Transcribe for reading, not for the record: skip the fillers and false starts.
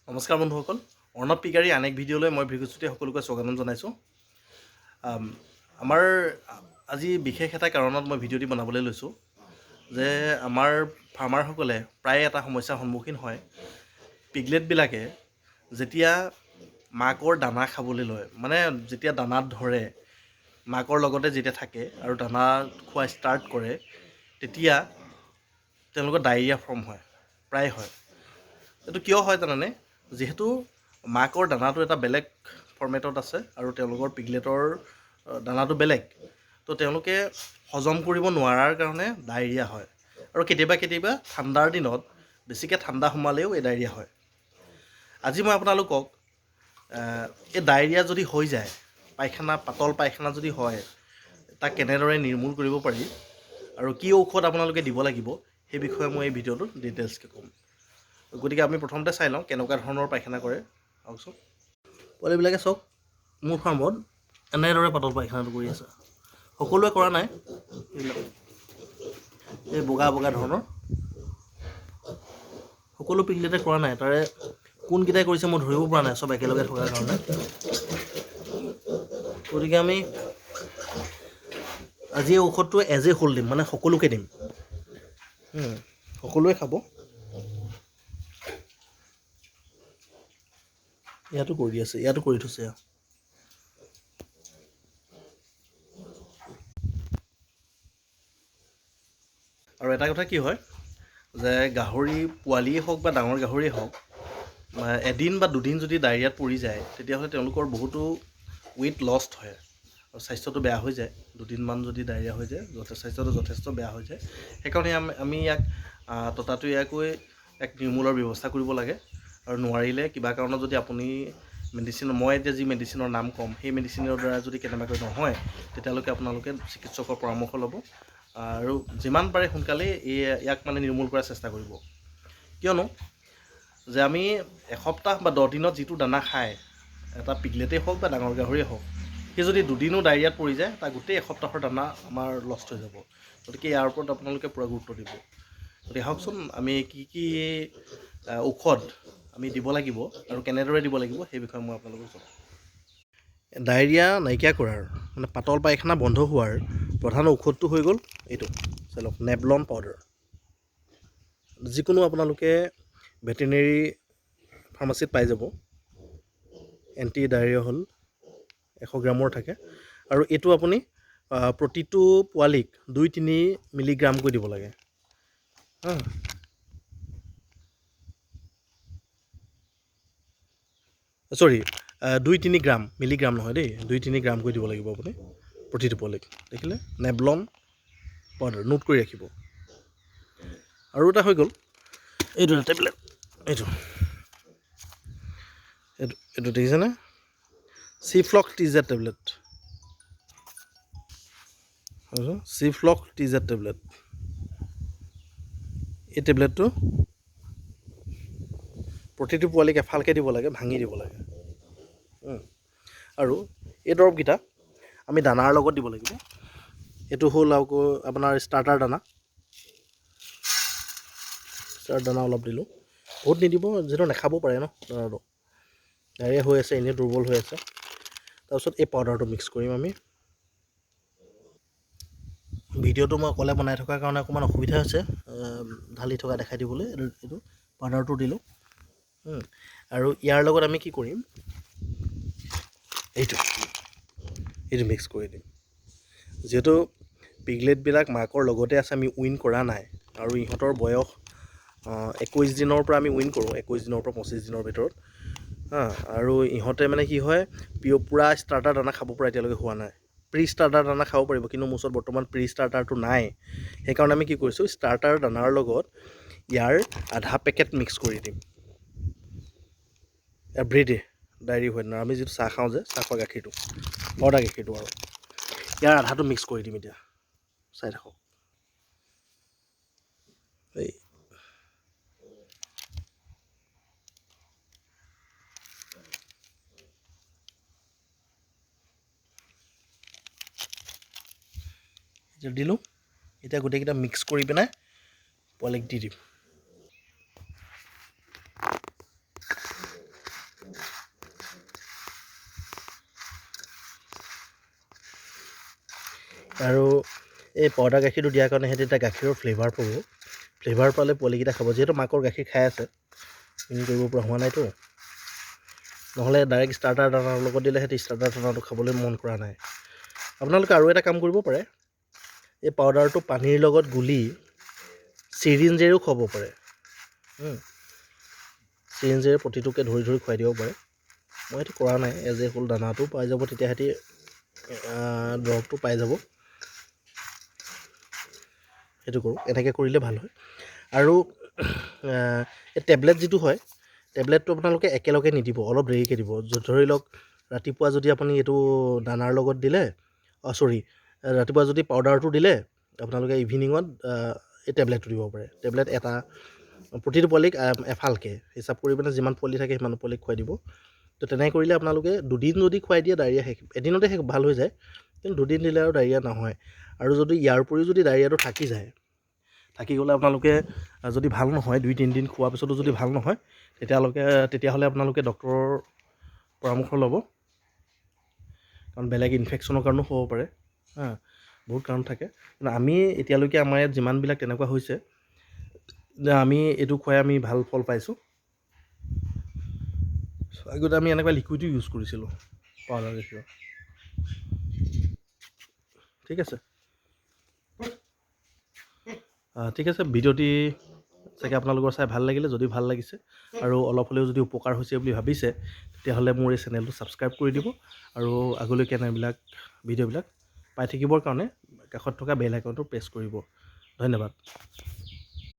নমস্কাৰ বন্ধুসকল, অৰ্ণৱ পিকাৰী আন এক ভিডিঅ'লৈ মই ভিডিঅ'টোতে সকলোকে স্বাগতম জনাইছোঁ। আমাৰ আজি বিশেষ এটা কাৰণত মই ভিডিঅ'টি বনাবলৈ লৈছোঁ যে আমাৰ ফাৰ্মাৰসকলে প্ৰায় এটা সমস্যাৰ সন্মুখীন হয়। পিগলেটবিলাকে যেতিয়া মাকৰ দানা খাবলৈ লয়, মানে যেতিয়া দানাত ধৰে, মাকৰ লগতে যেতিয়া থাকে আৰু দানা খোৱা ষ্টাৰ্ট কৰে, তেতিয়া তেওঁলোকৰ ডায়েৰিয়া ফৰ্ম হয়, প্ৰায় হয়। এইটো কিয় হয় জানানে? যিহেতু মাকৰ দানাটো এটা বেলেগ ফৰ্মেটত আছে আৰু তেওঁলোকৰ পিগলেটৰ দানাটো বেলেগ, তো তেওঁলোকে হজম কৰিব নোৱাৰাৰ কাৰণে ডায়েৰিয়া হয়। আৰু কেতিয়াবা ঠাণ্ডাৰ দিনত বেছিকৈ ঠাণ্ডা সোমালেও এই ডায়েৰিয়া হয়। আজি মই আপোনালোকক এই ডায়েৰিয়া যদি হৈ যায়, পাতল পায়খানা যদি হয়, তাক কেনেদৰে নিৰ্মূল কৰিব পাৰি আৰু কি ঔষধ আপোনালোকে দিব লাগিব, সেই বিষয়ে মই এই ভিডিঅ'টোত ডিটেইলছকৈ ক'ম। গতিকে আমি প্ৰথমতে চাই লওঁ কেনেকুৱা ধৰণৰ পায়খানা কৰে। চাওকচোন, পোৱালিবিলাকে চাওক, মোৰ ফাৰ্মত এনেদৰে পাতল পায়খানাটো কৰি আছে। সকলোৱে কৰা নাই, এইবিলাক এই বগা ধৰণৰ সকলো পিগলেটে কৰা নাই। তাৰে কোনকেইটাই কৰিছে মই ধৰিব পৰা নাই, চব একেলগে থকাৰ কাৰণে। গতিকে আমি আজি ঔষধটো এজ এ হোল দিম, মানে সকলোকে দিম, সকলোৱে খাব। ইয়াতো কৰি আছে, ইয়াতো কৰি থৈছে। আৰু এটা কথা কি হয় যে গাহৰি পোৱালিয়ে হওক বা ডাঙৰ গাহৰিয়ে হওক, এদিন বা দুদিন যদি ডায়েৰিয়াত পৰি যায়, তেতিয়াহ'লে তেওঁলোকৰ বহুতো ৱেইট লষ্ট হয় আৰু স্বাস্থ্যটো বেয়া হৈ যায়। দুদিনমান যদি ডায়েৰিয়া হৈ যায়, স্বাস্থ্যটো যথেষ্ট বেয়া হৈ যায়। সেইকাৰণে আমি ইয়াক ততাতৈয়াকৈ এক নিৰ্মূলৰ ব্যৱস্থা কৰিব লাগে। আৰু নোৱাৰিলে কিবা কাৰণত যদি আপুনি মই এতিয়া যি মেডিচিনৰ নাম ক'ম, সেই মেডিচিনৰ দ্বাৰা যদি কেনেবাকৈ নহয়, তেতিয়ালৈকে আপোনালোকে চিকিৎসকৰ পৰামৰ্শ ল'ব আৰু যিমান পাৰে সোনকালে ইয়াক নিৰ্মূল কৰাৰ চেষ্টা কৰিব। কিয়নো যে আমি এসপ্তাহ বা 10 দিনত যিটো দানা খায়, এটা পিগলেটেই হওক বা ডাঙৰ গাহৰিয়ে হওক, সেই যদি দুদিনো ডায়েৰিয়াত পৰি যায়, তাৰ গোটেই এসপ্তাহৰ দানা আমাৰ লষ্ট হৈ যাব। গতিকে ইয়াৰ ওপৰত আপোনালোকে পূৰা গুৰুত্ব দিব। গতিকে আহকচোন, আমি কি ঔষধ আমি দিব লাগিব আৰু কেনেদৰে দিব লাগিব, সেই বিষয়ে মই আপোনালোকক জনাম। ডায়েৰিয়া নাইকিয়া কৰাৰ, পাতল পায়খানা বন্ধ হোৱাৰ প্ৰধান ঔষধটো হৈ গ'ল এইটো, চাওক, নেবলন পাউডাৰ। যিকোনো আপোনালোকে ভেটেনেৰী ফাৰ্মাচীত পাই যাব। এণ্টি ডায়েৰিয়া হ'ল 100 গ্ৰামৰ থাকে আৰু এইটো আপুনি প্ৰতিটো পোৱালিক 2-3 মিলিগ্ৰামকৈ দিব লাগে। চৰি, 2-3 গ্ৰাম, মিলিগ্ৰাম নহয় দেই, 2-3 গ্ৰামকৈ দিব লাগিব আপুনি প্ৰতিটো পোৱালিক। দেখিলে, নেবলন পাউডাৰ নোট কৰি ৰাখিব। আৰু এটা হৈ গ'ল এইটো টেবলেট, এইটো দেখিছেনে, চিফ্লক টিজেড টেবলেট, চিফ্লক টিজেড টেবলেট। এই টেবলেটটো প্ৰতিটো পোৱালিক এফালকৈ দিব লাগে, ভাঙি দিব লাগে। আৰু এই দৰৱকেইটা আমি দানাৰ লগত দিব লাগিব। এইটো হ'ল আকৌ আপোনাৰ ষ্টাৰ্টাৰ দানা অলপ দিলোঁ, বহুত নিদিব, যিহেতু নাখাব পাৰে ন দানাটো। ডায়েৰিয়া হৈ আছে, এনেই দুৰ্বল হৈ আছে। তাৰপিছত এই পাউডাৰটো মিক্স কৰিম আমি। ভিডিঅ'টো মই অকলে বনাই থকাৰ কাৰণে অকণমান অসুবিধা হৈছে ঢালি থকা দেখাই দিবলৈ। এইটো পাউডাৰটো দিলোঁ। আৰু ইয়াৰ লগত আমি কি কৰিম, এইটো মিক্স কৰি দিম। যিহেতু পিগলেটবিলাক মাকৰ লগতে আছে, আমি উইন কৰা নাই, আৰু ইহঁতৰ বয়স 21 দিনৰ পৰা আমি উইন কৰোঁ, 21 দিনৰ পৰা 25 দিনৰ ভিতৰত। আৰু ইহঁতে কি হয়, পূৰা ষ্টাৰ্টাৰ দানা খাব পৰা এতিয়ালৈকে হোৱা নাই। প্ৰি ষ্টাৰ্টাৰ দানা খাব পাৰিব, কিন্তু মোৰ ওচৰত বৰ্তমান প্ৰি ষ্টাৰ্টাৰটো নাই। সেইকাৰণে আমি কি কৰিছোঁ, ষ্টাৰ্টাৰ দানাৰ লগত ইয়াৰ আধা পেকেট মিক্স কৰি দিম এভৰিডে ডায়েৰি হোৱাৰ দিনা। আমি যিটো চাহ খাওঁ যে, চাহ খোৱা গাখীৰটো, মৰ্দা গাখীৰটো, আৰু ইয়াৰ আধাটো মিক্স কৰি দিম। এতিয়া চাই থাকক, এই দিলোঁ। এতিয়া গোটেইকেইটা মিক্স কৰি পিনে পোৱালিক দি দিম। আৰু এই পাউডাৰ গাখীৰটো দিয়াৰ কাৰণে সিহঁতে এতিয়া গাখীৰৰ ফ্লেভাৰ পাব। ফ্লেভাৰ পালে পোৱালিকেইটা খাব, যিহেতু মাকৰ গাখীৰ খাই আছে, কৰিব পৰা হোৱা নাইতো। নহ'লে ডাইৰেক্ট ষ্টাৰ্টাৰ দানাৰ লগত দিলে সিহঁতে ষ্টাৰ্টাৰ দানাটো খাবলৈ মন কৰা নাই। আপোনালোকে আৰু এটা কাম কৰিব পাৰে, এই পাউডাৰটো পানীৰ লগত গুলি চিৰিঞ্জেৰেও খুৱাব পাৰে। চিৰিঞ্জেৰে প্ৰতিটোকে ধৰি ধৰি খুৱাই দিব পাৰে। মই সেইটো কৰা নাই, এজ এ হোল দানাটো পাই যাব, তেতিয়া সিহঁতি দৰৱটো পাই যাব। সেইটো কৰোঁ, এনেকৈ কৰিলে ভাল হয়। আৰু এই টেবলেট যিটো হয়, টেবলেটটো আপোনালোকে একেলগে নিদিব, অলপ দেৰিকৈ দিব। ধৰি লওক ৰাতিপুৱা যদি আপুনি এইটো দানাৰ লগত দিলে, ৰাতিপুৱা যদি পাউডাৰটো দিলে, আপোনালোকে ইভিনিঙত এই টেবলেটটো দিব পাৰে। টেবলেট এটা প্ৰতিটো পোৱালিক এফালকৈ হিচাপ কৰি পিনে যিমান পোৱালি থাকে সিমান পোৱালিক খুৱাই দিব। তো তেনেকৈ কৰিলে আপোনালোকে 2 দিন যদি খুৱাই দিয়ে ডায়েৰিয়া এদিনতে ভাল হৈ যায়, কিন্তু 2 দিন দিলে আৰু ডায়েৰিয়া নহয়। আৰু যদি ইয়াৰ উপৰিও যদি ডায়েৰিয়াটো থাকি গ'লে আপোনালোকে যদি ভাল নহয়, 2-3 দিন খোৱাৰ পিছতো যদি ভাল নহয়, তেতিয়াহ'লে আপোনালোকে ডক্তৰৰ পৰামৰ্শ ল'ব, কাৰণ বেলেগ ইনফেকশ্যনৰ কাৰণেও হ'ব পাৰে। বহুত কাৰণ থাকে, কিন্তু আমি এতিয়ালৈকে আমাৰ ইয়াত যিমানবিলাক তেনেকুৱা হৈছে যে আমি এইটো খুৱাই আমি ভাল ফল পাইছোঁ। আগতে আমি এনেকুৱা লিকুইডো ইউজ কৰিছিলোঁ পাউডাৰ গাখীৰৰ। ঠিক আছে, ঠিক আছে। ভিডিঅ'টি চাগে আপোনালোকৰ চাই ভাল লাগিলে। যদি ভাল লাগিছে আৰু অলপ হ'লেও যদি উপকাৰ হৈছে বুলি ভাবিছে, তেতিয়াহ'লে মোৰ এই চেনেলটো ছাবস্ক্ৰাইব কৰি দিব, আৰু আগলৈকে এনেবিলাক ভিডিঅ'বিলাক পাই থাকিবৰ কাৰণে কাষত থকা বেল আইকনটো প্ৰেছ কৰিব। ধন্যবাদ।